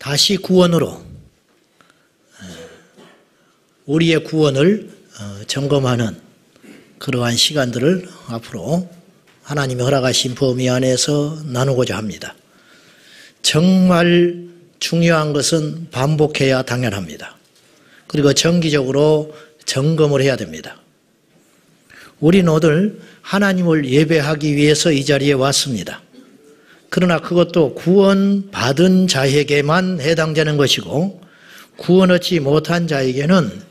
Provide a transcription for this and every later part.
다시 구원으로 우리의 구원을 점검하는 그러한 시간들을 앞으로 하나님이 허락하신 범위 안에서 나누고자 합니다. 정말 중요한 것은 반복해야 당연합니다. 그리고 정기적으로 점검을 해야 됩니다. 우리는 오늘 하나님을 예배하기 위해서 이 자리에 왔습니다. 그러나 그것도 구원받은 자에게만 해당되는 것이고 구원 얻지 못한 자에게는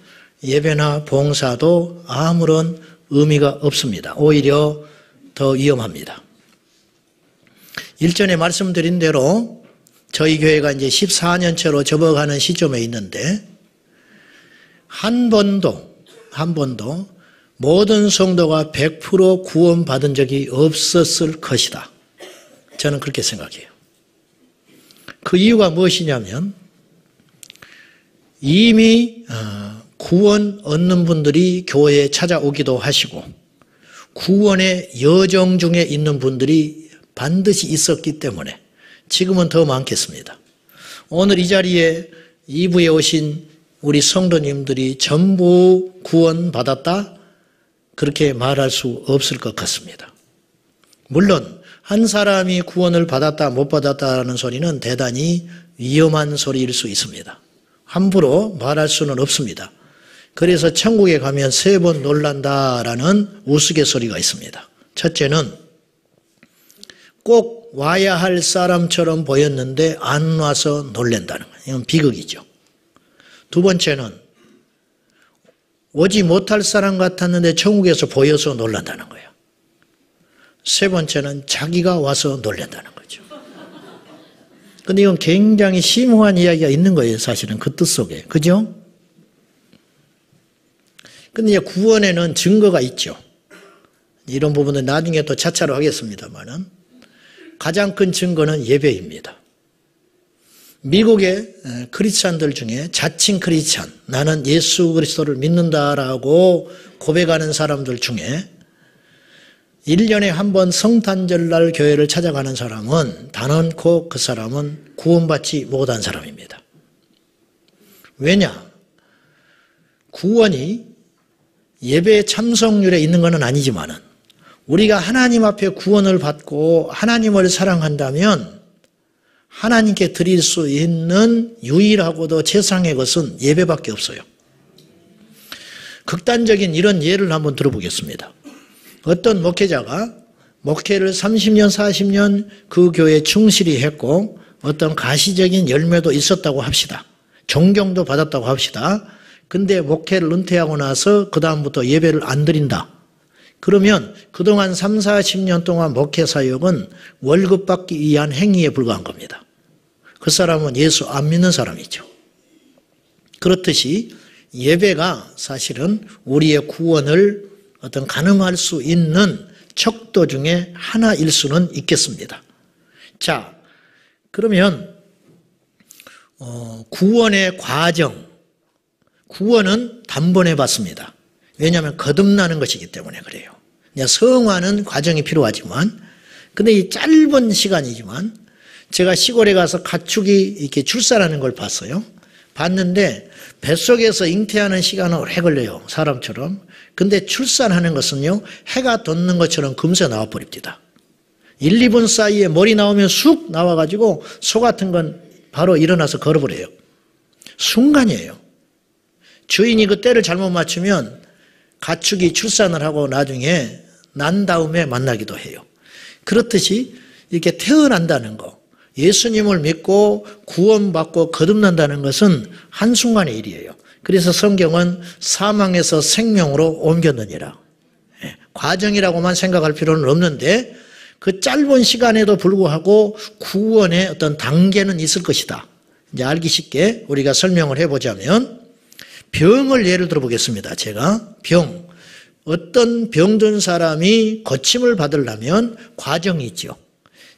예배나 봉사도 아무런 의미가 없습니다. 오히려 더 위험합니다. 일전에 말씀드린 대로 저희 교회가 이제 14년째로 접어가는 시점에 있는데 한 번도 모든 성도가 100% 구원받은 적이 없었을 것이다. 저는 그렇게 생각해요. 그 이유가 무엇이냐면 이미 구원 얻는 분들이 교회에 찾아오기도 하시고 구원의 여정 중에 있는 분들이 반드시 있었기 때문에 지금은 더 많겠습니다. 오늘 이 자리에 2부에 오신 우리 성도님들이 전부 구원받았다? 그렇게 말할 수 없을 것 같습니다. 물론 한 사람이 구원을 받았다 못 받았다는 소리는 대단히 위험한 소리일 수 있습니다. 함부로 말할 수는 없습니다. 그래서 천국에 가면 3번 놀란다라는 우스갯소리가 있습니다. 첫째는 꼭 와야 할 사람처럼 보였는데 안 와서 놀란다는 거예요. 이건 비극이죠. 두 번째는 오지 못할 사람 같았는데 천국에서 보여서 놀란다는 거예요. 세 번째는 자기가 와서 놀란다는 거죠. 근데 이건 굉장히 심오한 이야기가 있는 거예요. 사실은 그 뜻 속에. 그죠? 근데 구원에는 증거가 있죠. 이런 부분은 나중에 또 차차로 하겠습니다만은 가장 큰 증거는 예배입니다. 미국의 크리스찬들 중에 자칭 크리스찬, 나는 예수 그리스도를 믿는다라고 고백하는 사람들 중에 1년에 한 번 성탄절날 교회를 찾아가는 사람은 단언코 그 사람은 구원받지 못한 사람입니다. 왜냐? 구원이 예배 참석률에 있는 것은 아니지만은 우리가 하나님 앞에 구원을 받고 하나님을 사랑한다면 하나님께 드릴 수 있는 유일하고도 최상의 것은 예배밖에 없어요. 극단적인 이런 예를 한번 들어보겠습니다. 어떤 목회자가 목회를 30년, 40년 그 교회에 충실히 했고 어떤 가시적인 열매도 있었다고 합시다. 존경도 받았다고 합시다. 근데 목회를 은퇴하고 나서 그 다음부터 예배를 안 드린다. 그러면 그동안 3, 40년 동안 목회 사역은 월급 받기 위한 행위에 불과한 겁니다. 그 사람은 예수 안 믿는 사람이죠. 그렇듯이 예배가 사실은 우리의 구원을 어떤 가늠할 수 있는 척도 중에 하나일 수는 있겠습니다. 자, 그러면 구원의 과정, 구원은 단번에 받습니다. 왜냐하면 거듭나는 것이기 때문에 그래요. 성화는 과정이 필요하지만, 근데 이 짧은 시간이지만, 제가 시골에 가서 가축이 이렇게 출산하는 걸 봤어요. 봤는데, 뱃속에서 잉태하는 시간은 오래 걸려요. 사람처럼. 근데 출산하는 것은요, 해가 돋는 것처럼 금세 나와버립니다. 1, 2분 사이에 머리 나오면 쑥 나와가지고, 소 같은 건 바로 일어나서 걸어버려요. 순간이에요. 주인이 그 때를 잘못 맞추면, 가축이 출산을 하고 나중에 난 다음에 만나기도 해요. 그렇듯이 이렇게 태어난다는 거, 예수님을 믿고 구원받고 거듭난다는 것은 한순간의 일이에요. 그래서 성경은 사망에서 생명으로 옮겼느니라. 과정이라고만 생각할 필요는 없는데 그 짧은 시간에도 불구하고 구원의 어떤 단계는 있을 것이다. 이제 알기 쉽게 우리가 설명을 해보자면 병을 예를 들어보겠습니다. 제가 병, 어떤 병든 사람이 고침을 받으려면 과정이 있죠.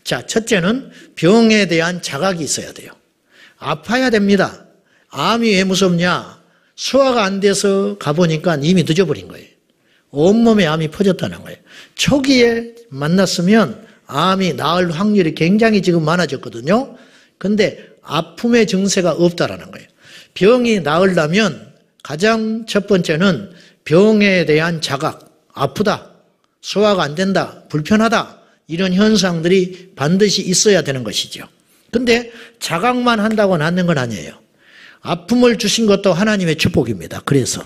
자, 첫째는 병에 대한 자각이 있어야 돼요. 아파야 됩니다. 암이 왜 무섭냐? 소화가 안 돼서 가보니까 이미 늦어버린 거예요. 온몸에 암이 퍼졌다는 거예요. 초기에 만났으면 암이 나을 확률이 굉장히 지금 많아졌거든요. 근데 아픔의 증세가 없다라는 거예요. 병이 나으려면 가장 첫 번째는 병에 대한 자각, 아프다, 소화가 안 된다, 불편하다, 이런 현상들이 반드시 있어야 되는 것이죠. 근데 자각만 한다고 낫는 건 아니에요. 아픔을 주신 것도 하나님의 축복입니다. 그래서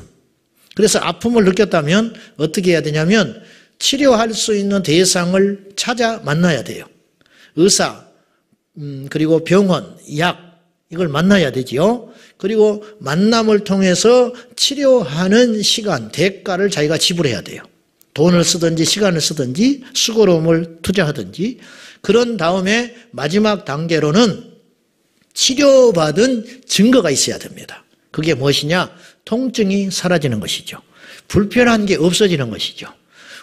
아픔을 느꼈다면 어떻게 해야 되냐면 치료할 수 있는 대상을 찾아 만나야 돼요. 의사, 그리고 병원, 약, 이걸 만나야 되지요. 그리고 만남을 통해서 치료하는 시간, 대가를 자기가 지불해야 돼요. 돈을 쓰든지 시간을 쓰든지 수고로움을 투자하든지. 그런 다음에 마지막 단계로는 치료받은 증거가 있어야 됩니다. 그게 무엇이냐? 통증이 사라지는 것이죠. 불편한 게 없어지는 것이죠.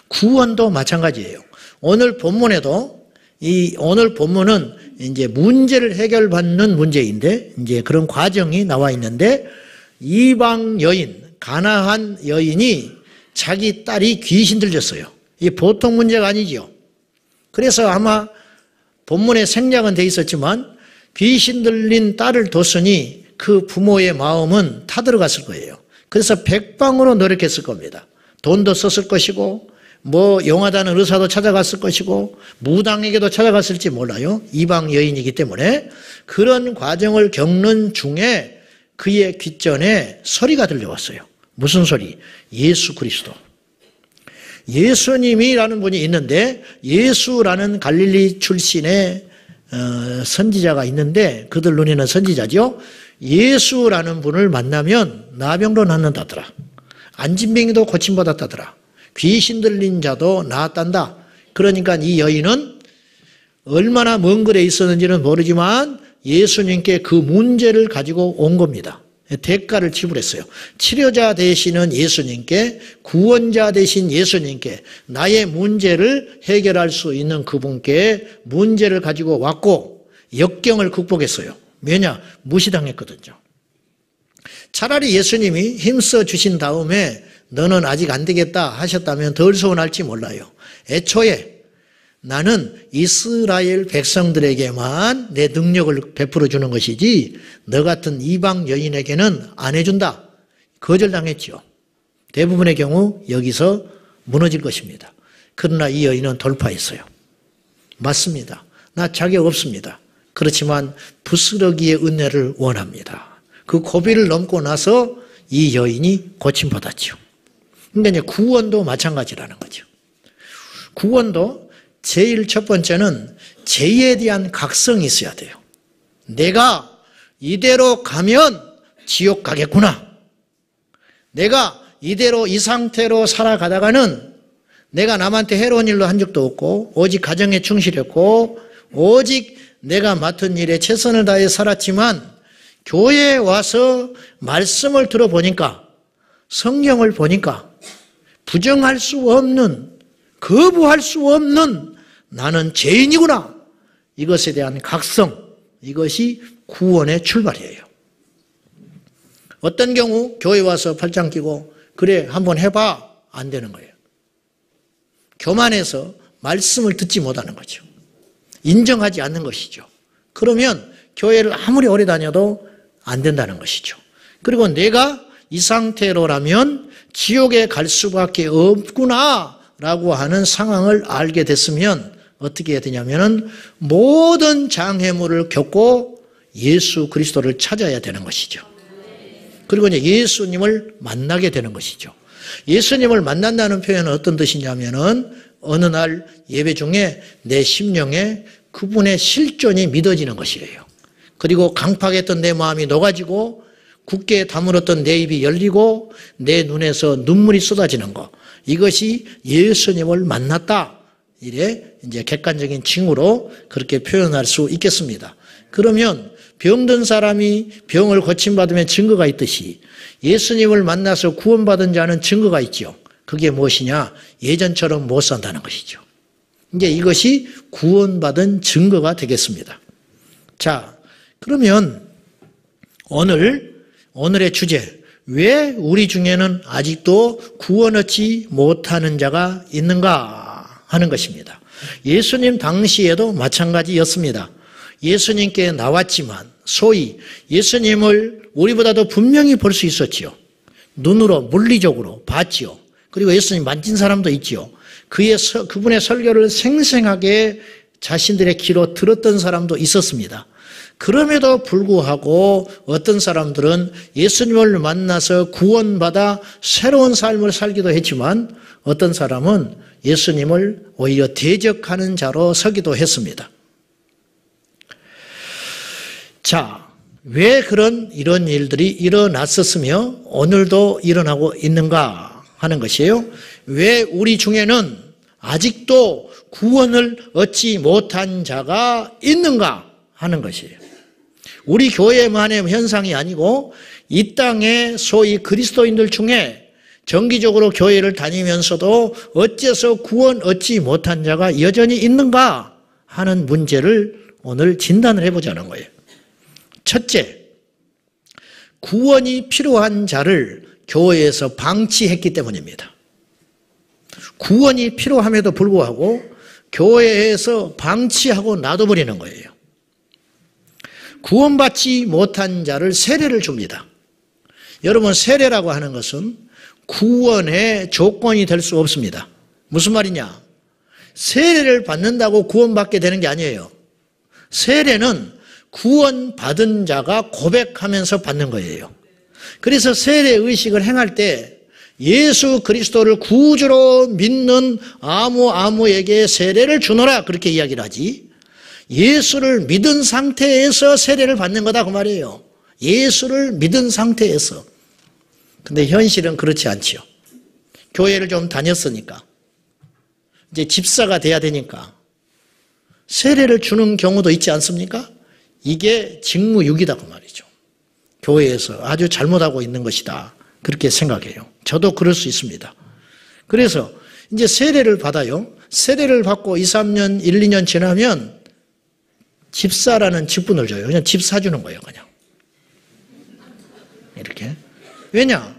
구원도 마찬가지예요. 오늘 본문에도 오늘 본문은 이제 문제를 해결받는 문제인데 이제 그런 과정이 나와 있는데 이방 여인, 가나안 여인이 자기 딸이 귀신 들렸어요. 이게 보통 문제가 아니죠. 그래서 아마 본문에 생략은 돼 있었지만 귀신 들린 딸을 뒀으니 그 부모의 마음은 타들어갔을 거예요. 그래서 백방으로 노력했을 겁니다. 돈도 썼을 것이고 용하다는 의사도 찾아갔을 것이고 무당에게도 찾아갔을지 몰라요. 이방 여인이기 때문에. 그런 과정을 겪는 중에 그의 귓전에 소리가 들려왔어요. 무슨 소리? 예수 그리스도. 예수님이라는 분이 있는데 예수라는 갈릴리 출신의 선지자가 있는데 그들 눈에는 선지자죠. 예수라는 분을 만나면 나병도 낫는다더라. 안진병이도 고침받았다더라. 귀신 들린 자도 나았단다. 그러니까 이 여인은 얼마나 먼 거리에 있었는지는 모르지만 예수님께 그 문제를 가지고 온 겁니다. 대가를 지불했어요. 치료자 되시는 예수님께, 구원자 되신 예수님께 나의 문제를 해결할 수 있는 그분께 문제를 가지고 왔고 역경을 극복했어요. 왜냐? 무시당했거든요. 차라리 예수님이 힘써 주신 다음에 너는 아직 안 되겠다 하셨다면 덜 서운할지 몰라요. 애초에 나는 이스라엘 백성들에게만 내 능력을 베풀어 주는 것이지 너 같은 이방 여인에게는 안 해준다. 거절당했죠. 대부분의 경우 여기서 무너질 것입니다. 그러나 이 여인은 돌파했어요. 맞습니다. 나 자격 없습니다. 그렇지만 부스러기의 은혜를 원합니다. 그 고비를 넘고 나서 이 여인이 고침받았죠. 그러니까 이제 구원도 마찬가지라는 거죠. 구원도 제일 첫 번째는 죄에 대한 각성이 있어야 돼요. 내가 이대로 가면 지옥 가겠구나. 내가 이대로 이 상태로 살아가다가는 내가 남한테 해로운 일로 한 적도 없고 오직 가정에 충실했고 오직 내가 맡은 일에 최선을 다해 살았지만 교회에 와서 말씀을 들어보니까 성경을 보니까 부정할 수 없는 거부할 수 없는 나는 죄인이구나. 이것에 대한 각성, 이것이 구원의 출발이에요. 어떤 경우 교회 와서 팔짱 끼고 그래 한번 해봐 안 되는 거예요. 교만해서 말씀을 듣지 못하는 거죠. 인정하지 않는 것이죠. 그러면 교회를 아무리 오래 다녀도 안 된다는 것이죠. 그리고 내가 이 상태로라면 지옥에 갈 수밖에 없구나 라고 하는 상황을 알게 됐으면 어떻게 해야 되냐면 모든 장애물을 겪고 예수 그리스도를 찾아야 되는 것이죠. 그리고 이제 예수님을 만나게 되는 것이죠. 예수님을 만난다는 표현은 어떤 뜻이냐면은 어느 날 예배 중에 내 심령에 그분의 실존이 믿어지는 것이래요. 그리고 강팍했던 내 마음이 녹아지고 굳게 다물었던 내 입이 열리고 내 눈에서 눈물이 쏟아지는 것. 이것이 예수님을 만났다. 이래 이제 객관적인 칭후로 그렇게 표현할 수 있겠습니다. 그러면 병든 사람이 병을 고침받으면 증거가 있듯이 예수님을 만나서 구원받은 자는 증거가 있죠. 그게 무엇이냐? 예전처럼 못 산다는 것이죠. 이제 이것이 구원받은 증거가 되겠습니다. 자, 그러면 오늘의 주제, 왜 우리 중에는 아직도 구원 얻지 못하는 자가 있는가 하는 것입니다. 예수님 당시에도 마찬가지였습니다. 예수님께 나왔지만 소위 예수님을 우리보다도 분명히 볼 수 있었지요. 눈으로 물리적으로 봤지요. 그리고 예수님 만진 사람도 있지요. 그분의 설교를 생생하게 자신들의 귀로 들었던 사람도 있었습니다. 그럼에도 불구하고 어떤 사람들은 예수님을 만나서 구원받아 새로운 삶을 살기도 했지만 어떤 사람은 예수님을 오히려 대적하는 자로 서기도 했습니다. 자, 왜 이런 일들이 일어났었으며 오늘도 일어나고 있는가 하는 것이에요. 왜 우리 중에는 아직도 구원을 얻지 못한 자가 있는가 하는 것이에요. 우리 교회만의 현상이 아니고 이 땅의 소위 그리스도인들 중에 정기적으로 교회를 다니면서도 어째서 구원 얻지 못한 자가 여전히 있는가 하는 문제를 오늘 진단을 해보자는 거예요. 첫째, 구원이 필요한 자를 교회에서 방치했기 때문입니다. 구원이 필요함에도 불구하고 교회에서 방치하고 놔둬버리는 거예요. 구원받지 못한 자를 세례를 줍니다. 여러분, 세례라고 하는 것은 구원의 조건이 될 수 없습니다. 무슨 말이냐? 세례를 받는다고 구원받게 되는 게 아니에요. 세례는 구원받은 자가 고백하면서 받는 거예요. 그래서 세례의식을 행할 때 예수 그리스도를 구주로 믿는 아무에게 세례를 주노라 그렇게 이야기를 하지, 예수를 믿은 상태에서 세례를 받는 거다 그 말이에요. 예수를 믿은 상태에서. 근데 현실은 그렇지 않지요. 교회를 좀 다녔으니까 이제 집사가 돼야 되니까 세례를 주는 경우도 있지 않습니까? 이게 직무유기다 그 말이죠. 교회에서 아주 잘못하고 있는 것이다 그렇게 생각해요. 저도 그럴 수 있습니다. 그래서 이제 세례를 받아요. 세례를 받고 2, 3년, 1, 2년 지나면 집사라는 직분을 줘요. 그냥 집 사주는 거예요. 그냥 이렇게. 왜냐?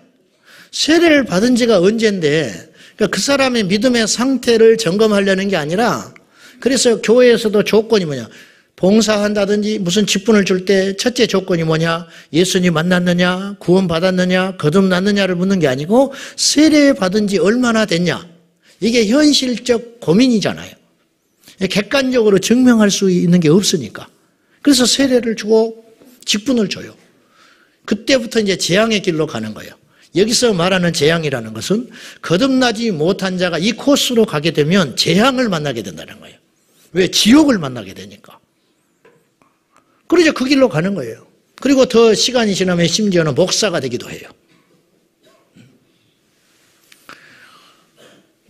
세례를 받은 지가 언젠데 그러니까 그 사람의 믿음의 상태를 점검하려는 게 아니라, 그래서 교회에서도 조건이 뭐냐, 봉사한다든지 무슨 직분을 줄 때 첫째 조건이 뭐냐, 예수님 만났느냐, 구원받았느냐, 거듭났느냐를 묻는 게 아니고 세례 받은 지 얼마나 됐냐, 이게 현실적 고민이잖아요. 객관적으로 증명할 수 있는 게 없으니까. 그래서 세례를 주고 직분을 줘요. 그때부터 이제 재앙의 길로 가는 거예요. 여기서 말하는 재앙이라는 것은 거듭나지 못한 자가 이 코스로 가게 되면 재앙을 만나게 된다는 거예요. 왜? 지옥을 만나게 되니까. 그러죠. 그 길로 가는 거예요. 그리고 더 시간이 지나면 심지어는 목사가 되기도 해요.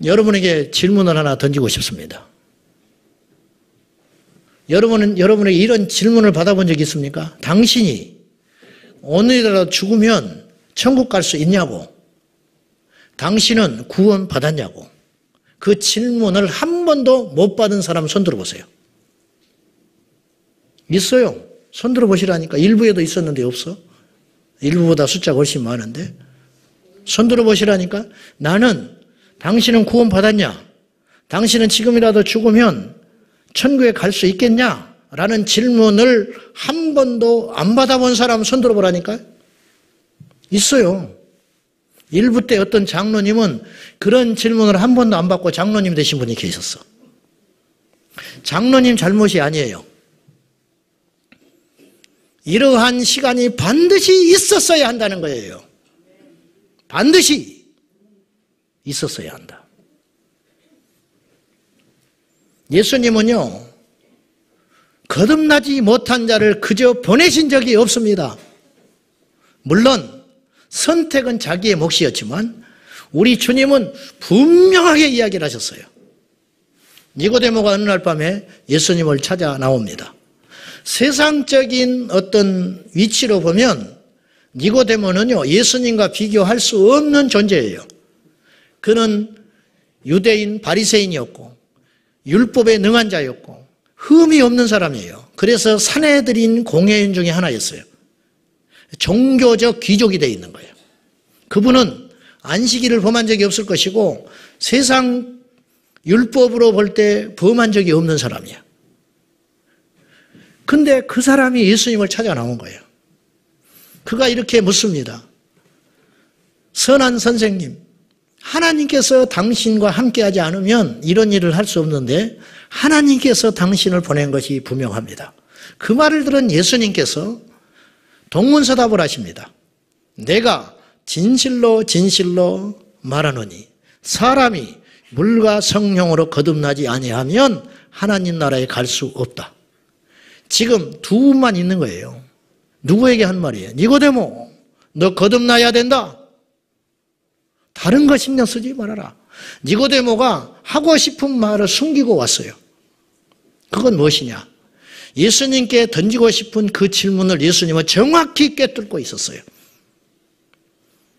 여러분에게 질문을 하나 던지고 싶습니다. 여러분에게 이런 질문을 받아본 적이 있습니까? 당신이 오늘이라도 죽으면 천국 갈 수 있냐고, 당신은 구원 받았냐고, 그 질문을 한 번도 못 받은 사람 손 들어보세요. 있어요. 손 들어보시라니까. 일부에도 있었는데 없어? 일부보다 숫자가 훨씬 많은데. 손 들어보시라니까. 나는, 당신은 구원 받았냐? 당신은 지금이라도 죽으면 천국에 갈 수 있겠냐? 라는 질문을 한 번도 안 받아본 사람 손 들어보라니까. 있어요. 일부 때 어떤 장로님은 그런 질문을 한 번도 안 받고 장로님 되신 분이 계셨어. 장로님 잘못이 아니에요. 이러한 시간이 반드시 있었어야 한다는 거예요. 반드시 있었어야 한다. 예수님은요, 거듭나지 못한 자를 그저 보내신 적이 없습니다. 물론 선택은 자기의 몫이었지만 우리 주님은 분명하게 이야기를 하셨어요. 니고데모가 어느 날 밤에 예수님을 찾아 나옵니다. 세상적인 어떤 위치로 보면 니고데모는요, 예수님과 비교할 수 없는 존재예요. 그는 유대인 바리새인이었고 율법에 능한 자였고 흠이 없는 사람이에요. 그래서 산헤드린 공회인 중에 하나였어요. 종교적 귀족이 되어 있는 거예요. 그분은 안식일을 범한 적이 없을 것이고 세상 율법으로 볼 때 범한 적이 없는 사람이야. 근데 그 사람이 예수님을 찾아 나온 거예요. 그가 이렇게 묻습니다. 선한 선생님, 하나님께서 당신과 함께하지 않으면 이런 일을 할 수 없는데 하나님께서 당신을 보낸 것이 분명합니다. 그 말을 들은 예수님께서 동문서답을 하십니다. 내가 진실로 진실로 말하노니 사람이 물과 성령으로 거듭나지 아니하면 하나님 나라에 갈 수 없다. 지금 두 분만 있는 거예요. 누구에게 한 말이에요? 니고데모, 너 거듭나야 된다. 다른 거 신경 쓰지 말아라. 니고데모가 하고 싶은 말을 숨기고 왔어요. 그건 무엇이냐? 예수님께 던지고 싶은 그 질문을 예수님은 정확히 꿰뚫고 있었어요.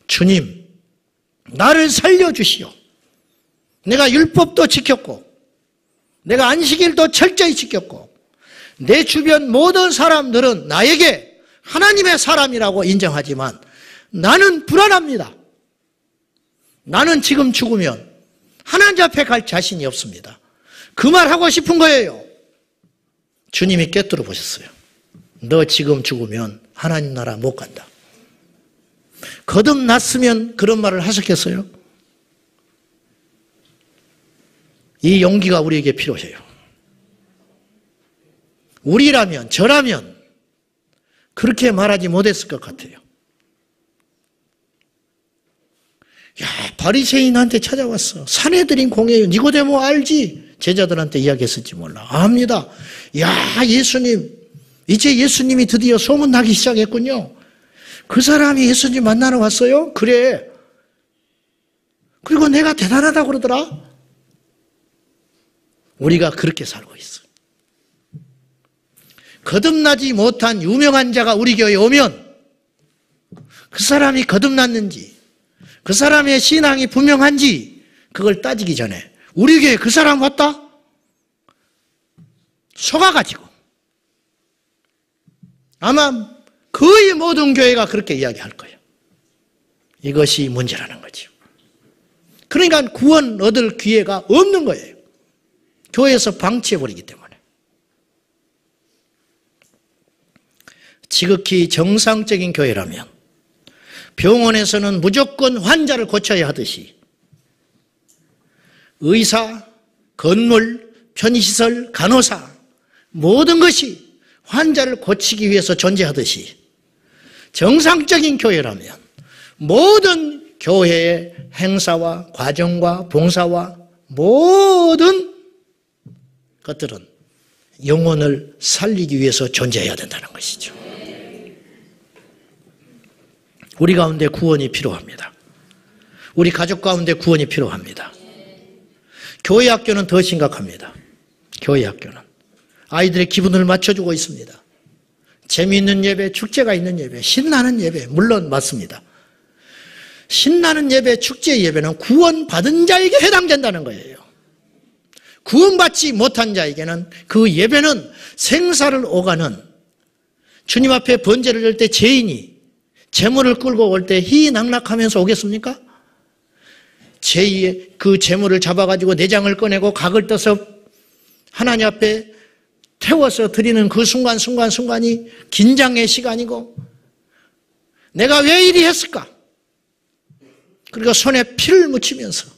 주님, 나를 살려주시오. 내가 율법도 지켰고 내가 안식일도 철저히 지켰고 내 주변 모든 사람들은 나에게 하나님의 사람이라고 인정하지만 나는 불안합니다. 나는 지금 죽으면 하나님 앞에 갈 자신이 없습니다. 그 말 하고 싶은 거예요. 주님이 꿰뚫어 보셨어요. 너 지금 죽으면 하나님 나라 못 간다. 거듭났으면 그런 말을 하셨겠어요? 이 용기가 우리에게 필요해요. 우리라면, 저라면 그렇게 말하지 못했을 것 같아요. 야, 바리새인한테 찾아왔어. 사내들인 공예요. 니고데모 알지? 제자들한테 이야기했을지 몰라. 압니다. 야, 예수님, 이제 예수님이 드디어 소문나기 시작했군요. 그 사람이 예수님 만나러 왔어요? 그래. 그리고 내가 대단하다고 그러더라. 우리가 그렇게 살고 있어. 거듭나지 못한 유명한 자가 우리 교회에 오면 그 사람이 거듭났는지 그 사람의 신앙이 분명한지 그걸 따지기 전에 우리 교회에 그 사람 왔다? 속아가지고 아마 거의 모든 교회가 그렇게 이야기할 거예요. 이것이 문제라는 거죠. 그러니까 구원 얻을 기회가 없는 거예요. 교회에서 방치해버리기 때문에. 지극히 정상적인 교회라면 병원에서는 무조건 환자를 고쳐야 하듯이 의사, 건물, 편의시설, 간호사 모든 것이 환자를 고치기 위해서 존재하듯이 정상적인 교회라면 모든 교회의 행사와 과정과 봉사와 모든 것들은 영혼을 살리기 위해서 존재해야 된다는 것이죠. 우리 가운데 구원이 필요합니다. 우리 가족 가운데 구원이 필요합니다. 교회 학교는 더 심각합니다. 교회 학교는 아이들의 기분을 맞춰주고 있습니다. 재미있는 예배, 축제가 있는 예배, 신나는 예배 물론 맞습니다. 신나는 예배, 축제 예배는 구원받은 자에게 해당된다는 거예요. 구원받지 못한 자에게는 그 예배는 생사를 오가는 주님 앞에 번제를 들 때 죄인이 재물을 끌고 올 때 희낙락하면서 오겠습니까? 제2의 그 재물을 잡아가지고 내장을 꺼내고 각을 떠서 하나님 앞에 태워서 드리는 그 순간이 긴장의 시간이고 내가 왜 이리 했을까? 그리고 손에 피를 묻히면서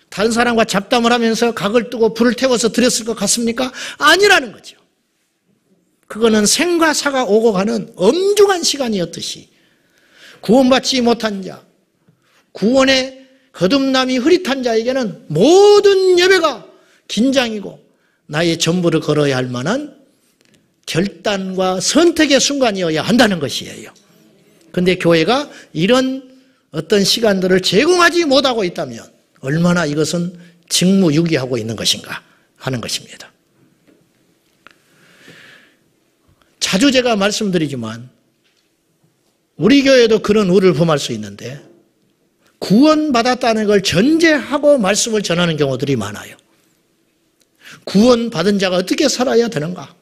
다른 사람과 잡담을 하면서 각을 뜨고 불을 태워서 드렸을 것 같습니까? 아니라는 거죠. 그거는 생과 사가 오고 가는 엄중한 시간이었듯이 구원받지 못한 자, 구원의 거듭남이 흐릿한 자에게는 모든 예배가 긴장이고 나의 전부를 걸어야 할 만한 결단과 선택의 순간이어야 한다는 것이에요. 그런데 교회가 이런 어떤 시간들을 제공하지 못하고 있다면 얼마나 이것은 직무유기하고 있는 것인가 하는 것입니다. 자주 제가 말씀드리지만 우리 교회도 그런 우를 범할 수 있는데 구원받았다는 걸 전제하고 말씀을 전하는 경우들이 많아요. 구원받은 자가 어떻게 살아야 되는가?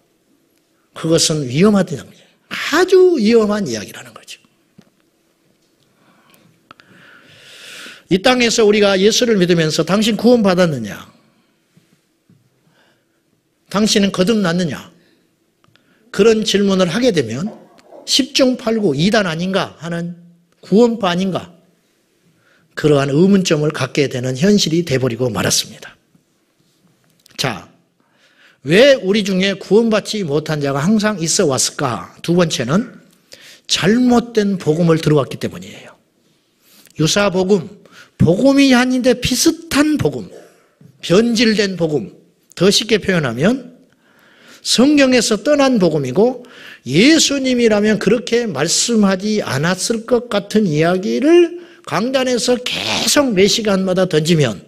그것은 위험하다는 거예요. 아주 위험한 이야기라는 거죠. 이 땅에서 우리가 예수를 믿으면서 당신 구원받았느냐? 당신은 거듭났느냐? 그런 질문을 하게 되면 10중 8구 2단 아닌가 하는 구원파 아닌가 그러한 의문점을 갖게 되는 현실이 돼버리고 말았습니다. 자, 왜 우리 중에 구원받지 못한 자가 항상 있어 왔을까? 두 번째는 잘못된 복음을 들어왔기 때문이에요. 유사복음, 복음이 아닌데 비슷한 복음, 변질된 복음, 더 쉽게 표현하면 성경에서 떠난 복음이고 예수님이라면 그렇게 말씀하지 않았을 것 같은 이야기를 강단에서 계속 매 시간마다 던지면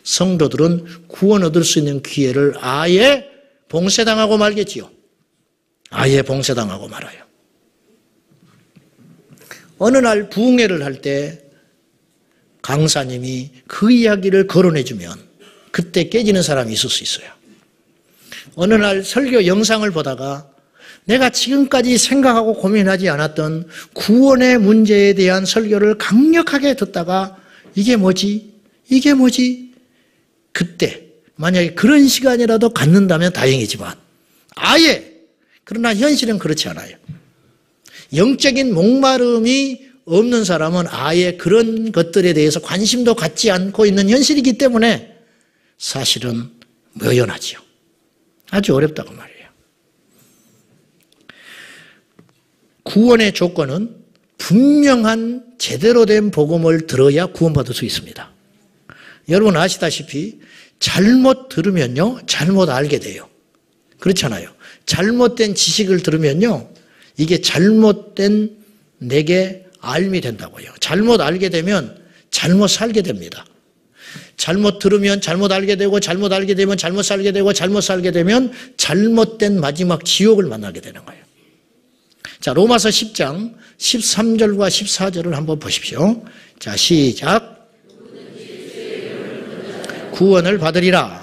성도들은 구원 얻을 수 있는 기회를 아예 봉쇄당하고 말겠지요. 아예 봉쇄당하고 말아요. 어느 날 부흥회를 할 때 강사님이 그 이야기를 거론해주면 그때 깨지는 사람이 있을 수 있어요. 어느 날 설교 영상을 보다가 내가 지금까지 생각하고 고민하지 않았던 구원의 문제에 대한 설교를 강력하게 듣다가 이게 뭐지? 이게 뭐지? 그때 만약에 그런 시간이라도 갖는다면 다행이지만 아예 그러나 현실은 그렇지 않아요. 영적인 목마름이 없는 사람은 아예 그런 것들에 대해서 관심도 갖지 않고 있는 현실이기 때문에 사실은 묘연하지요. 아주 어렵다고 말이에요. 구원의 조건은 분명한 제대로 된 복음을 들어야 구원받을 수 있습니다. 여러분 아시다시피 잘못 들으면요, 잘못 알게 돼요. 그렇잖아요. 잘못된 지식을 들으면요, 이게 잘못된 내게 알미 된다고요. 잘못 알게 되면 잘못 살게 됩니다. 잘못 들으면 잘못 알게 되고 잘못 알게 되면 잘못 살게 되고 잘못 살게 되면 잘못된 마지막 지옥을 만나게 되는 거예요. 자, 로마서 10장 13절과 14절을 한번 보십시오. 자, 시작. 구원을 받으리라.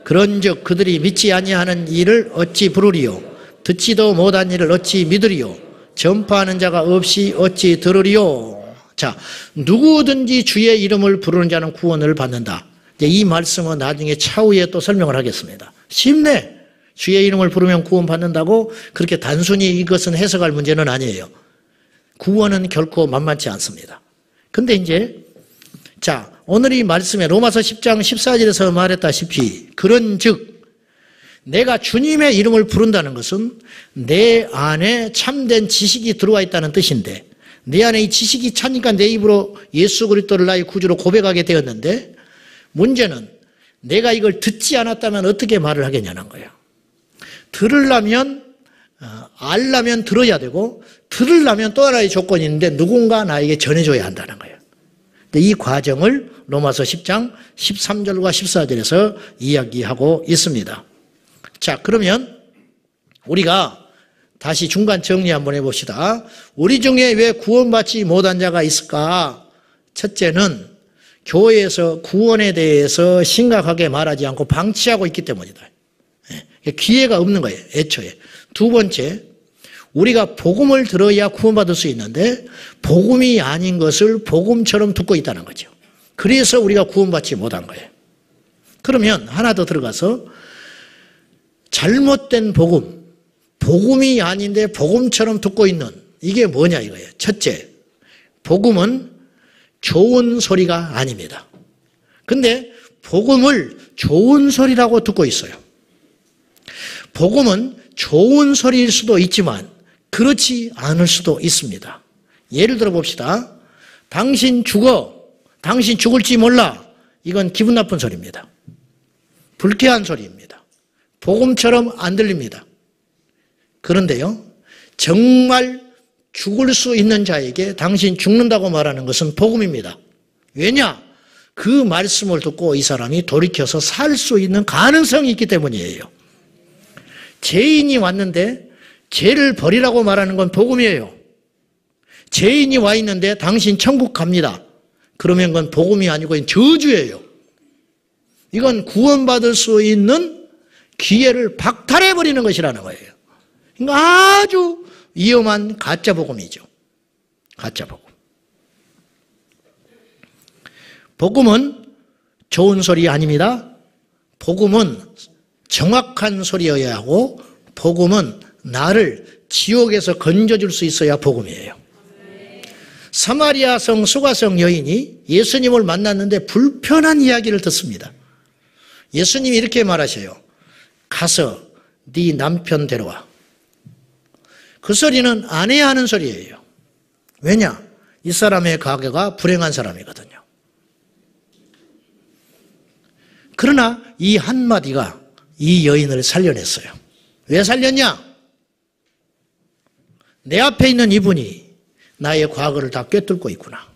그런즉 그들이 믿지 아니하는 일을 어찌 부르리요? 듣지도 못한 일을 어찌 믿으리요? 전파하는 자가 없이 어찌 들으리요? 자, 누구든지 주의 이름을 부르는 자는 구원을 받는다. 이 말씀은 나중에 차후에 또 설명을 하겠습니다. 쉽네. 주의 이름을 부르면 구원 받는다고 그렇게 단순히 이것은 해석할 문제는 아니에요. 구원은 결코 만만치 않습니다. 근데 이제 자, 오늘 이 말씀에 로마서 10장 14절에서 말했다시피 그런즉 내가 주님의 이름을 부른다는 것은 내 안에 참된 지식이 들어와 있다는 뜻인데 내 안에 이 지식이 차니까 내 입으로 예수 그리스도를 나의 구주로 고백하게 되었는데 문제는 내가 이걸 듣지 않았다면 어떻게 말을 하겠냐는 거예요. 들으려면 알려면 들어야 되고 들으려면 또 하나의 조건이 있는데 누군가 나에게 전해줘야 한다는 거예요. 이 과정을 로마서 10장 13절과 14절에서 이야기하고 있습니다. 자, 그러면 우리가 다시 중간 정리 한번 해봅시다. 우리 중에 왜 구원받지 못한 자가 있을까? 첫째는 교회에서 구원에 대해서 심각하게 말하지 않고 방치하고 있기 때문이다. 기회가 없는 거예요, 애초에. 두 번째, 우리가 복음을 들어야 구원받을 수 있는데 복음이 아닌 것을 복음처럼 듣고 있다는 거죠. 그래서 우리가 구원받지 못한 거예요. 그러면 하나 더 들어가서 잘못된 복음, 복음이 아닌데 복음처럼 듣고 있는 이게 뭐냐 이거예요. 첫째, 복음은 좋은 소리가 아닙니다. 근데 복음을 좋은 소리라고 듣고 있어요. 복음은 좋은 소리일 수도 있지만 그렇지 않을 수도 있습니다. 예를 들어 봅시다. 당신 죽어. 당신 죽을지 몰라. 이건 기분 나쁜 소리입니다. 불쾌한 소리입니다. 복음처럼 안 들립니다. 그런데요, 정말 죽을 수 있는 자에게 당신 죽는다고 말하는 것은 복음입니다. 왜냐? 그 말씀을 듣고 이 사람이 돌이켜서 살 수 있는 가능성이 있기 때문이에요. 죄인이 왔는데 죄를 버리라고 말하는 건 복음이에요. 죄인이 와 있는데 당신 천국 갑니다. 그러면 그건 복음이 아니고 저주예요. 이건 구원받을 수 있는 기회를 박탈해버리는 것이라는 거예요. 그러니까 아주 위험한 가짜 복음이죠. 가짜 복음. 복음은 좋은 소리 아닙니다. 복음은 정확한 소리여야 하고 복음은 나를 지옥에서 건져줄 수 있어야 복음이에요. 사마리아성 수가성 여인이 예수님을 만났는데 불편한 이야기를 듣습니다. 예수님이 이렇게 말하셔요. 가서 네 남편 데려와. 그 소리는 안 해야 하는 소리예요. 왜냐? 이 사람의 가게가 불행한 사람이거든요. 그러나 이 한마디가 이 여인을 살려냈어요. 왜 살렸냐? 내 앞에 있는 이분이 나의 과거를 다 꿰뚫고 있구나.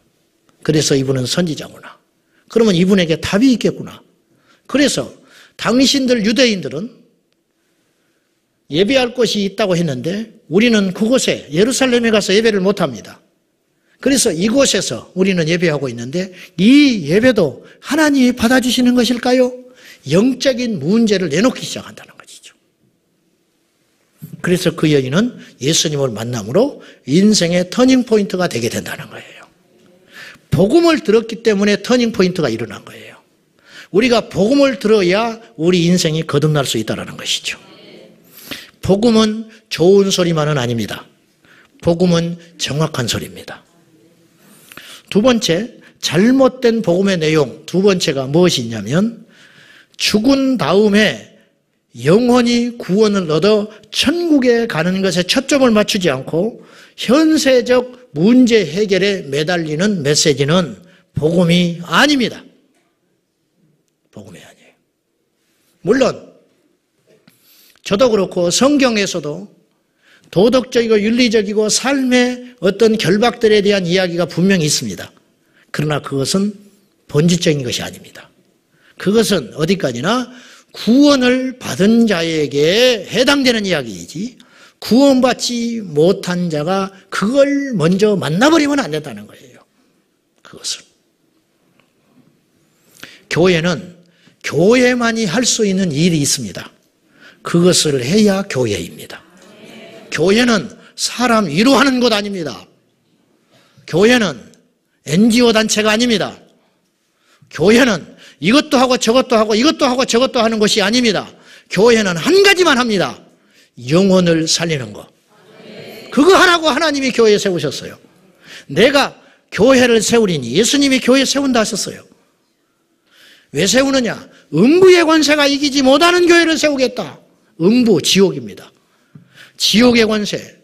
그래서 이분은 선지자구나. 그러면 이분에게 답이 있겠구나. 그래서 당신들 유대인들은 예배할 곳이 있다고 했는데 우리는 그곳에 예루살렘에 가서 예배를 못합니다. 그래서 이곳에서 우리는 예배하고 있는데 이 예배도 하나님이 받아주시는 것일까요? 영적인 문제를 내놓기 시작한다는 것이죠. 그래서 그 여인은 예수님을 만남으로 인생의 터닝포인트가 되게 된다는 거예요. 복음을 들었기 때문에 터닝포인트가 일어난 거예요. 우리가 복음을 들어야 우리 인생이 거듭날 수 있다는 것이죠. 복음은 좋은 소리만은 아닙니다. 복음은 정확한 소리입니다. 두 번째, 잘못된 복음의 내용 두 번째가 무엇이 있냐면 죽은 다음에 영원히 구원을 얻어 천국에 가는 것에 초점을 맞추지 않고 현세적 문제 해결에 매달리는 메시지는 복음이 아닙니다. 복음이 아니에요. 물론 저도 그렇고 성경에서도 도덕적이고 윤리적이고 삶의 어떤 결박들에 대한 이야기가 분명히 있습니다. 그러나 그것은 본질적인 것이 아닙니다. 그것은 어디까지나 구원을 받은 자에게 해당되는 이야기이지 구원받지 못한 자가 그걸 먼저 만나버리면 안 된다는 거예요. 그것을. 교회는 교회만이 할 수 있는 일이 있습니다. 그것을 해야 교회입니다. 교회는 사람 위로 하는 것 아닙니다. 교회는 NGO 단체가 아닙니다. 교회는 이것도 하고 저것도 하고 이것도 하고 저것도 하는 것이 아닙니다. 교회는 한 가지만 합니다. 영혼을 살리는 것. 그거 하라고 하나님이 교회에 세우셨어요. 내가 교회를 세우리니 예수님이 교회 세운다 하셨어요. 왜 세우느냐? 음부의 권세가 이기지 못하는 교회를 세우겠다. 음부, 지옥입니다. 지옥의 권세,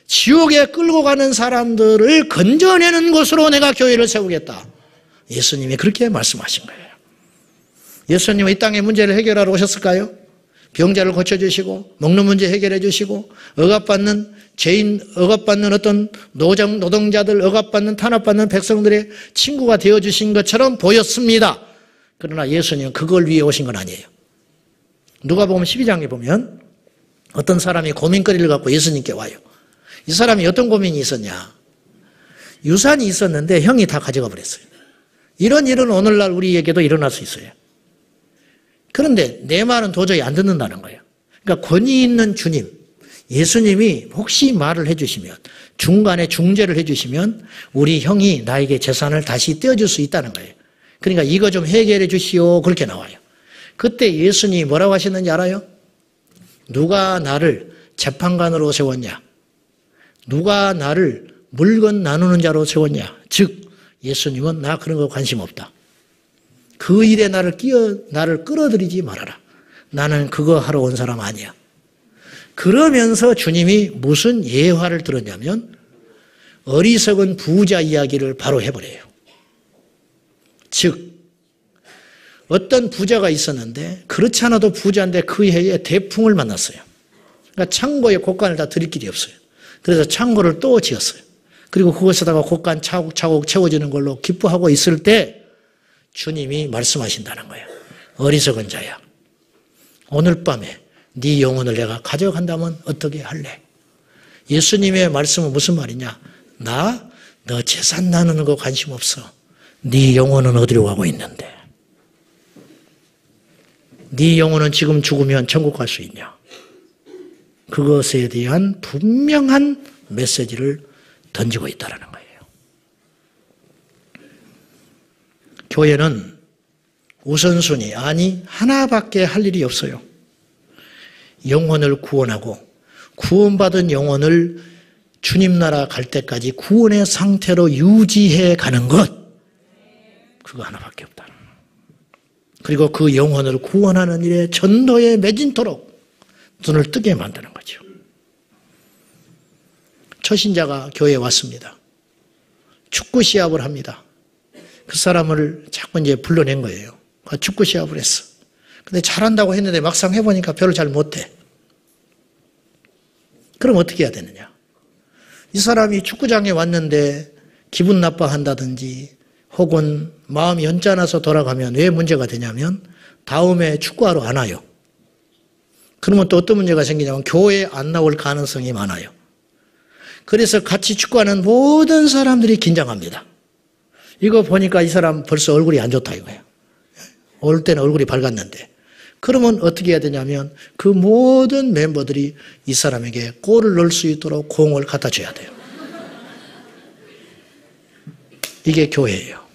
지옥에 끌고 가는 사람들을 건져내는 곳으로 내가 교회를 세우겠다. 예수님이 그렇게 말씀하신 거예요. 예수님은 이 땅의 문제를 해결하러 오셨을까요? 병자를 고쳐주시고 먹는 문제 해결해 주시고 억압받는 죄인, 억압받는 어떤 노동자들, 억압받는 탄압받는 백성들의 친구가 되어주신 것처럼 보였습니다. 그러나 예수님은 그걸 위해 오신 건 아니에요. 누가복음 12장에 보면 어떤 사람이 고민거리를 갖고 예수님께 와요. 이 사람이 어떤 고민이 있었냐? 유산이 있었는데 형이 다 가져가 버렸어요. 이런 일은 오늘날 우리에게도 일어날 수 있어요. 그런데 내 말은 도저히 안 듣는다는 거예요. 그러니까 권위 있는 주님, 예수님이 혹시 말을 해주시면, 중간에 중재를 해주시면 우리 형이 나에게 재산을 다시 떼어줄 수 있다는 거예요. 그러니까 이거 좀 해결해 주시오. 그렇게 나와요. 그때 예수님이 뭐라고 하시는지 알아요? 누가 나를 재판관으로 세웠냐? 누가 나를 물건 나누는 자로 세웠냐? 즉 예수님은 나 그런 거 관심 없다. 그 일에 나를 끌어들이지 말아라. 나는 그거 하러 온 사람 아니야. 그러면서 주님이 무슨 예화를 들었냐면 어리석은 부자 이야기를 바로 해버려요. 즉 어떤 부자가 있었는데 그렇지 않아도 부자인데 그 해에 대풍을 만났어요. 그러니까 창고에 곡간을 다 드릴 길이 없어요. 그래서 창고를 또 지었어요. 그리고 그것에다가 곡간 차곡차곡 채워지는 걸로 기뻐하고 있을 때 주님이 말씀하신다는 거예요. 어리석은 자야. 오늘 밤에 네 영혼을 내가 가져간다면 어떻게 할래? 예수님의 말씀은 무슨 말이냐? 너 재산 나누는 거 관심 없어. 네 영혼은 어디로 가고 있는데? 네 영혼은 지금 죽으면 천국 갈 수 있냐? 그것에 대한 분명한 메시지를 던지고 있다는 거예요. 교회는 우선순위, 아니 하나밖에 할 일이 없어요. 영혼을 구원하고 구원받은 영혼을 주님 나라 갈 때까지 구원의 상태로 유지해 가는 것, 그거 하나밖에 없다. 그리고 그 영혼을 구원하는 일에 전도에 매진토록 눈을 뜨게 만드는 거죠. 초신자가 교회에 왔습니다. 축구 시합을 합니다. 그 사람을 자꾸 이제 불러낸 거예요. 축구 시합을 했어. 근데 잘한다고 했는데 막상 해보니까 별로 잘 못해. 그럼 어떻게 해야 되느냐? 이 사람이 축구장에 왔는데 기분 나빠한다든지 혹은 마음이 연짠아서 돌아가면 왜 문제가 되냐면 다음에 축구하러 안 와요. 그러면 또 어떤 문제가 생기냐면 교회에 안 나올 가능성이 많아요. 그래서 같이 축구하는 모든 사람들이 긴장합니다. 이거 보니까 이 사람 벌써 얼굴이 안 좋다 이거예요. 올 때는 얼굴이 밝았는데. 그러면 어떻게 해야 되냐면 그 모든 멤버들이 이 사람에게 골을 넣을 수 있도록 공을 갖다 줘야 돼요. 이게 교회예요.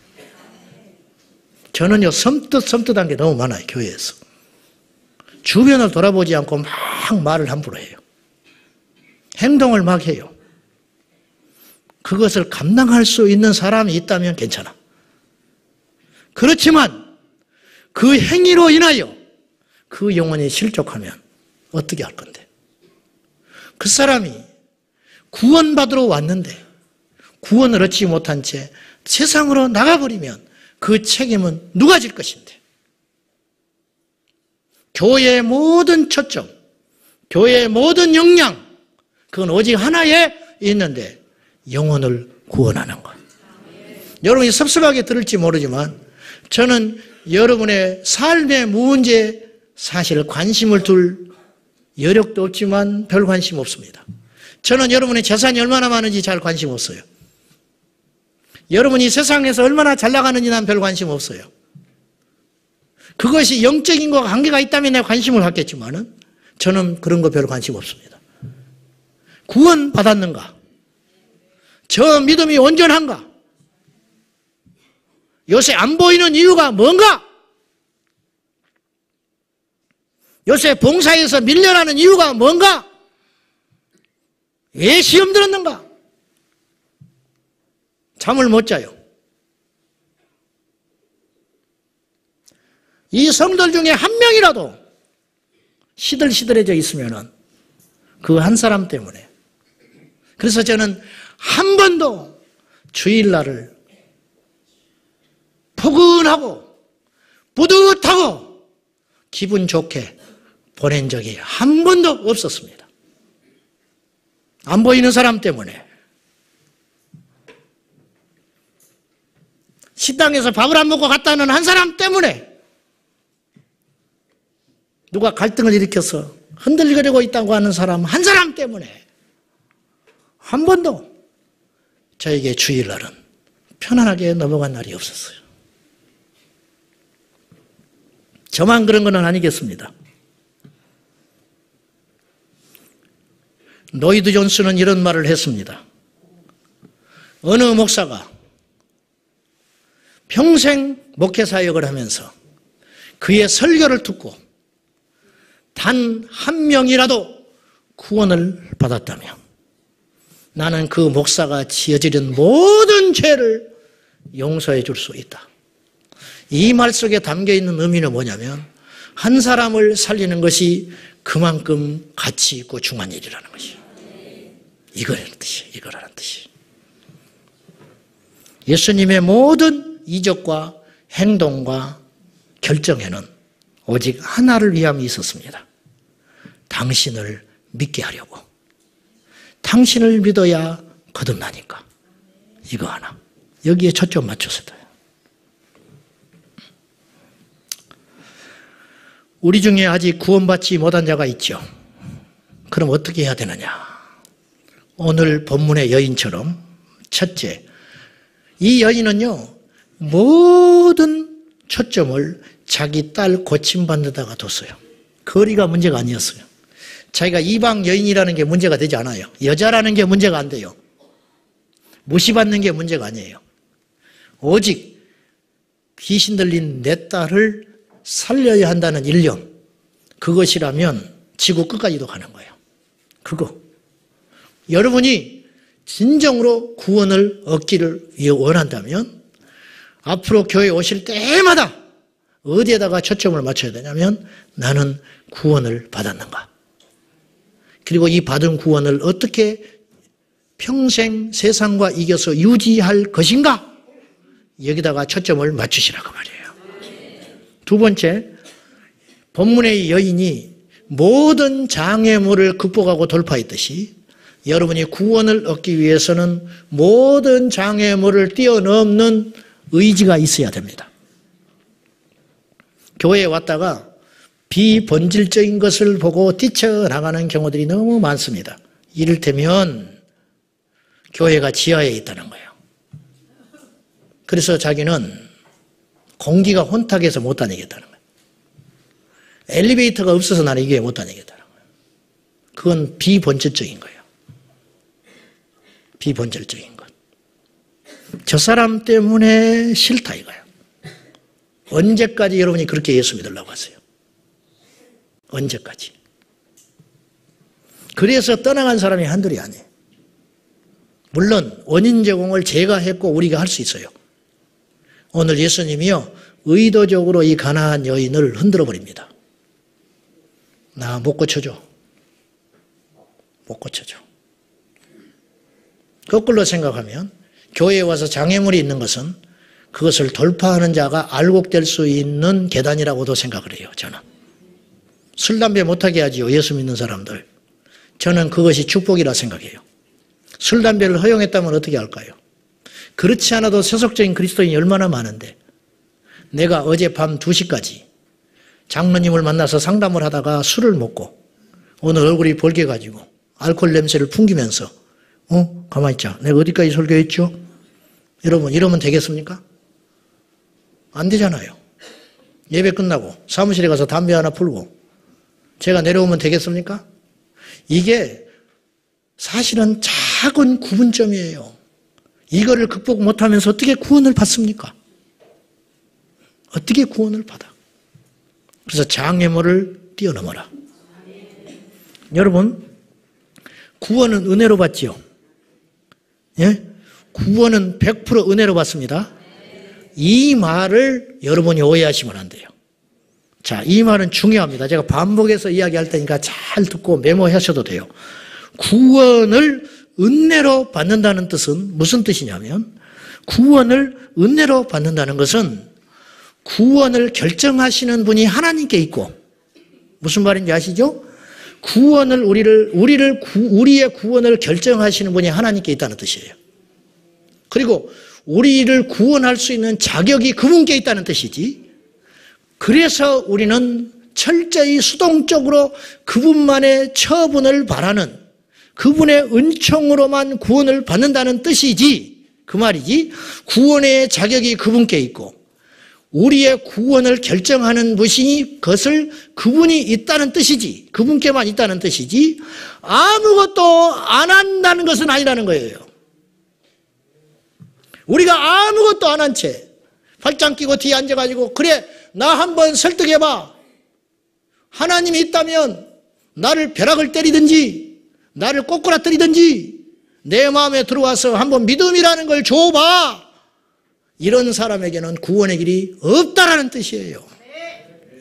저는요, 섬뜩한 게 너무 많아요, 교회에서. 주변을 돌아보지 않고 막 말을 함부로 해요. 행동을 막 해요. 그것을 감당할 수 있는 사람이 있다면 괜찮아. 그렇지만 그 행위로 인하여 그 영혼이 실족하면 어떻게 할 건데? 그 사람이 구원받으러 왔는데 구원을 얻지 못한 채 세상으로 나가버리면 그 책임은 누가 질 것인데? 교회의 모든 초점, 교회의 모든 역량, 그건 오직 하나에 있는데 영혼을 구원하는 것. 여러분이 섭섭하게 들을지 모르지만 저는 여러분의 삶의 문제에 사실 관심을 둘 여력도 없지만 별 관심 없습니다. 저는 여러분의 재산이 얼마나 많은지 잘 관심 없어요. 여러분이 세상에서 얼마나 잘 나가는지 난 별 관심 없어요. 그것이 영적인 것과 관계가 있다면 내가 관심을 갖겠지만은 저는 그런 거 별 관심 없습니다. 구원 받았는가? 저 믿음이 온전한가? 요새 안 보이는 이유가 뭔가? 요새 봉사에서 밀려나는 이유가 뭔가? 왜 시험 들었는가? 잠을 못 자요. 이 성들 중에 한 명이라도 시들시들해져 있으면은 그 한 사람 때문에. 그래서 저는 한 번도 주일날을 포근하고 뿌듯하고 기분 좋게 보낸 적이 한 번도 없었습니다. 안 보이는 사람 때문에. 식당에서 밥을 안 먹고 갔다는 한 사람 때문에 누가 갈등을 일으켜서 흔들거리고 있다고 하는 사람 한 사람 때문에 한 번도 저에게 주일날은 편안하게 넘어간 날이 없었어요. 저만 그런 건 아니겠습니다. 노이드 존스는 이런 말을 했습니다. 어느 목사가 평생 목회사역을 하면서 그의 설교를 듣고 단 한 명이라도 구원을 받았다면 나는 그 목사가 지어지는 모든 죄를 용서해 줄 수 있다. 이 말 속에 담겨있는 의미는 뭐냐면 한 사람을 살리는 것이 그만큼 가치 있고 중요한 일이라는 것이에요. 이거라는 뜻이. 예수님의 모든 이적과 행동과 결정에는 오직 하나를 위함이 있었습니다. 당신을 믿게 하려고. 당신을 믿어야 거듭나니까. 이거 하나. 여기에 초점 맞춰서 돼요. 우리 중에 아직 구원받지 못한 자가 있죠. 그럼 어떻게 해야 되느냐? 오늘 본문의 여인처럼 첫째, 이 여인은요 모든 초점을 자기 딸 고침받는다가 뒀어요. 거리가 문제가 아니었어요. 자기가 이방 여인이라는 게 문제가 되지 않아요. 여자라는 게 문제가 안 돼요. 무시받는 게 문제가 아니에요. 오직 귀신 들린 내 딸을 살려야 한다는 일념, 그것이라면 지구 끝까지도 가는 거예요. 그거. 여러분이 진정으로 구원을 얻기를 원한다면 앞으로 교회에 오실 때마다 어디에다가 초점을 맞춰야 되냐면 나는 구원을 받았는가. 그리고 이 받은 구원을 어떻게 평생 세상과 이겨서 유지할 것인가? 여기다가 초점을 맞추시라고 말이에요. 두 번째, 본문의 여인이 모든 장애물을 극복하고 돌파했듯이 여러분이 구원을 얻기 위해서는 모든 장애물을 뛰어넘는 의지가 있어야 됩니다. 교회에 왔다가 비본질적인 것을 보고 뛰쳐나가는 경우들이 너무 많습니다. 이를테면 교회가 지하에 있다는 거예요. 그래서 자기는 공기가 혼탁해서 못 다니겠다는 거예요. 엘리베이터가 없어서 나는 이 교회 못 다니겠다는 거예요. 그건 비본질적인 거예요. 비본질적인 것. 저 사람 때문에 싫다 이거예요. 언제까지 여러분이 그렇게 예수 믿으려고 하세요? 언제까지? 그래서 떠나간 사람이 한둘이 아니에요. 물론 원인 제공을 제가 했고 우리가 할 수 있어요. 오늘 예수님이요 의도적으로 이 가나안 여인을 흔들어 버립니다. 나 못 고쳐줘. 못 고쳐줘. 거꾸로 생각하면 교회에 와서 장애물이 있는 것은 그것을 돌파하는 자가 알곡될 수 있는 계단이라고도 생각을 해요. 저는. 술, 담배 못하게 하지요. 예수 믿는 사람들. 저는 그것이 축복이라 생각해요. 술, 담배를 허용했다면 어떻게 할까요? 그렇지 않아도 세속적인 그리스도인이 얼마나 많은데 내가 어젯밤 2시까지 장로님을 만나서 상담을 하다가 술을 먹고 오늘 얼굴이 벌개가지고 알코올 냄새를 풍기면서 가만히 있자. 내가 어디까지 설교했죠? 여러분 이러면 되겠습니까? 안 되잖아요. 예배 끝나고 사무실에 가서 담배 하나 풀고 제가 내려오면 되겠습니까? 이게 사실은 작은 구분점이에요. 이거를 극복 못하면서 어떻게 구원을 받습니까? 어떻게 구원을 받아? 그래서 장애물을 뛰어넘어라. 여러분 구원은 은혜로 받지요. 예? 구원은 100% 은혜로 받습니다. 이 말을 여러분이 오해하시면 안 돼요. 자, 이 말은 중요합니다. 제가 반복해서 이야기할 테니까 잘 듣고 메모하셔도 돼요. 구원을 은혜로 받는다는 뜻은 무슨 뜻이냐면 구원을 은혜로 받는다는 것은 구원을 결정하시는 분이 하나님께 있고 무슨 말인지 아시죠? 구원을 우리의 구원을 결정하시는 분이 하나님께 있다는 뜻이에요. 그리고 우리를 구원할 수 있는 자격이 그분께 있다는 뜻이지. 그래서 우리는 철저히 수동적으로 그분만의 처분을 바라는 그분의 은총으로만 구원을 받는다는 뜻이지. 그 말이지. 구원의 자격이 그분께 있고 우리의 구원을 결정하는 분이 그것을 그분이 있다는 뜻이지. 그분께만 있다는 뜻이지. 아무것도 안 한다는 것은 아니라는 거예요. 우리가 아무것도 안 한 채 팔짱 끼고 뒤에 앉아가지고 그래 나 한번 설득해봐. 하나님이 있다면 나를 벼락을 때리든지 나를 꼬꾸라뜨리든지 내 마음에 들어와서 한번 믿음이라는 걸 줘봐. 이런 사람에게는 구원의 길이 없다라는 뜻이에요.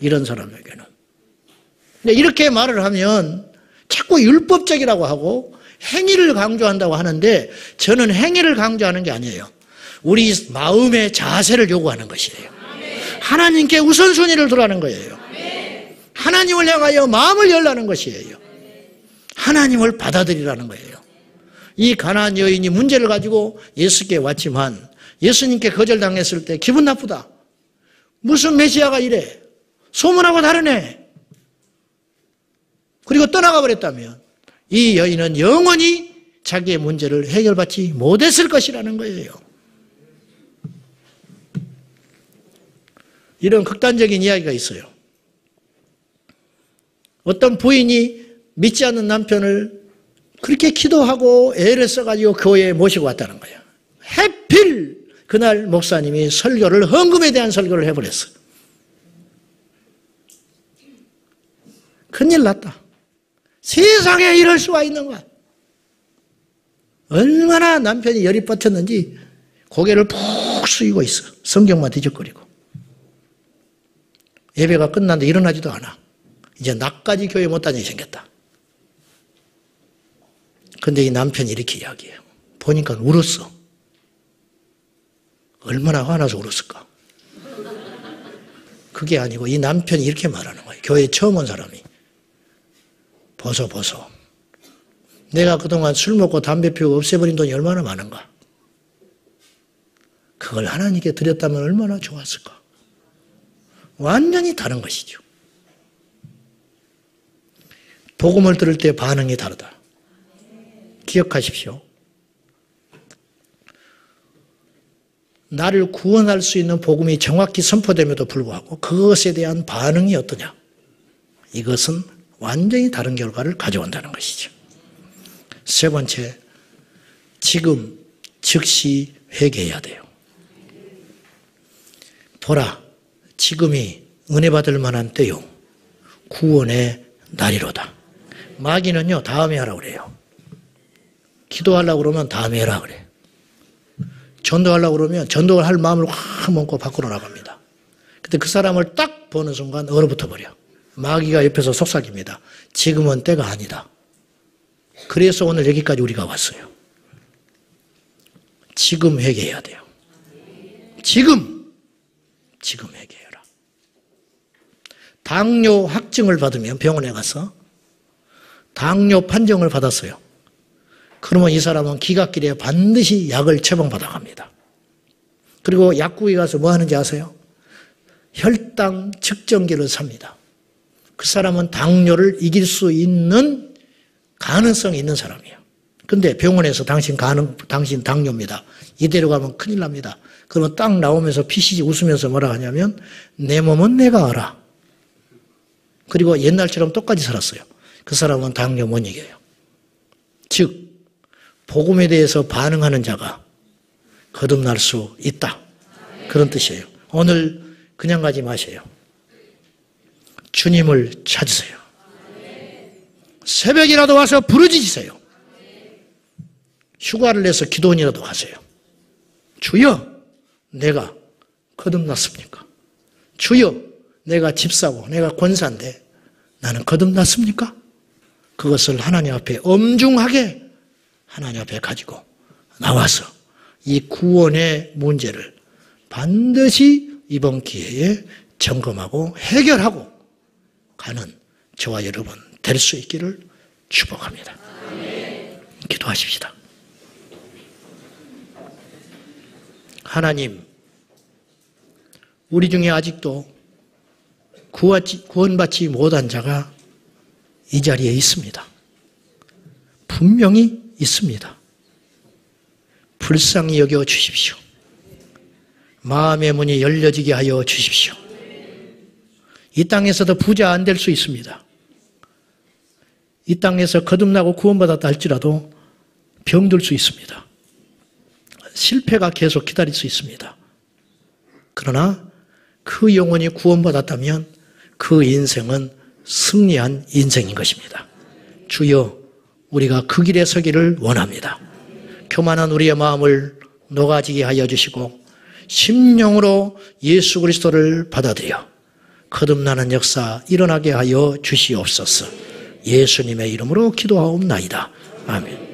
이런 사람에게는. 근데 이렇게 말을 하면 자꾸 율법적이라고 하고 행위를 강조한다고 하는데 저는 행위를 강조하는 게 아니에요. 우리 마음의 자세를 요구하는 것이에요. 하나님께 우선순위를 두라는 거예요. 하나님을 향하여 마음을 열라는 것이에요. 하나님을 받아들이라는 거예요. 이 가나안 여인이 문제를 가지고 예수께 왔지만 예수님께 거절당했을 때 기분 나쁘다. 무슨 메시아가 이래. 소문하고 다르네. 그리고 떠나가 버렸다면 이 여인은 영원히 자기의 문제를 해결받지 못했을 것이라는 거예요. 이런 극단적인 이야기가 있어요. 어떤 부인이 믿지 않는 남편을 그렇게 기도하고 애를 써가지고 교회에 모시고 왔다는 거예요. 하필 그날 목사님이 헌금에 대한 설교를 해버렸어요. 큰일 났다. 세상에 이럴 수가 있는가? 얼마나 남편이 열이 뻗쳤는지 고개를 푹 숙이고 있어. 성경만 뒤적거리고. 예배가 끝났는데 일어나지도 않아. 이제 나까지 교회 못 다니게 생겼다. 근데 이 남편이 이렇게 이야기해요. 보니까 울었어. 얼마나 화나서 울었을까? 그게 아니고 이 남편이 이렇게 말하는 거예요. 교회에 처음 온 사람이. 보소. 내가 그동안 술 먹고 담배 피우고 없애버린 돈이 얼마나 많은가? 그걸 하나님께 드렸다면 얼마나 좋았을까? 완전히 다른 것이죠. 복음을 들을 때 반응이 다르다. 기억하십시오. 나를 구원할 수 있는 복음이 정확히 선포됨에도 불구하고 그것에 대한 반응이 어떠냐? 이것은 완전히 다른 결과를 가져온다는 것이죠. 세 번째, 지금 즉시 회개해야 돼요. 보라, 지금이 은혜 받을 만한 때요. 구원의 날이로다. 마귀는요, 다음에 하라고 그래요. 기도하려고 그러면 다음에 해라 그래. 전도하려고 그러면 전도를 할 마음을 확 먹고 밖으로 나갑니다. 근데 그 사람을 딱 보는 순간 얼어붙어 버려. 마귀가 옆에서 속삭입니다. 지금은 때가 아니다. 그래서 오늘 여기까지 우리가 왔어요. 지금 회개해야 돼요. 지금 회개해라. 당뇨 확증을 받으면 병원에 가서 당뇨 판정을 받았어요. 그러면 이 사람은 기각길에 반드시 약을 처방받아 갑니다. 그리고 약국에 가서 뭐 하는지 아세요? 혈당 측정기를 삽니다. 그 사람은 당뇨를 이길 수 있는 가능성이 있는 사람이에요. 근데 병원에서 당신 당뇨입니다. 이대로 가면 큰일 납니다. 그러면 딱 나오면서 피시지 웃으면서 뭐라 하냐면 내 몸은 내가 알아. 그리고 옛날처럼 똑같이 살았어요. 그 사람은 당뇨 못 이겨요. 즉 복음에 대해서 반응하는 자가 거듭날 수 있다. 그런 뜻이에요. 오늘 그냥 가지 마세요. 주님을 찾으세요. 새벽이라도 와서 부르짖으세요. 휴가를 내서 기도원이라도 가세요. 주여, 내가 거듭났습니까? 주여, 내가 집사고 내가 권사인데 나는 거듭났습니까? 그것을 하나님 앞에 엄중하게 하나님 앞에 가지고 나와서 이 구원의 문제를 반드시 이번 기회에 점검하고 해결하고 가는 저와 여러분 될 수 있기를 축복합니다. 기도하십시다. 하나님, 우리 중에 아직도 구원받지 못한 자가 이 자리에 있습니다. 분명히 있습니다. 불쌍히 여겨 주십시오. 마음의 문이 열려지게 하여 주십시오. 이 땅에서도 부자 안 될 수 있습니다. 이 땅에서 거듭나고 구원받았다 할지라도 병들 수 있습니다. 실패가 계속 기다릴 수 있습니다. 그러나 그 영혼이 구원받았다면 그 인생은 승리한 인생인 것입니다. 주여, 우리가 그 길에 서기를 원합니다. 교만한 우리의 마음을 녹아지게 하여 주시고 심령으로 예수 그리스도를 받아들여 거듭나는 역사 일어나게 하여 주시옵소서. 예수님의 이름으로 기도하옵나이다. 아멘.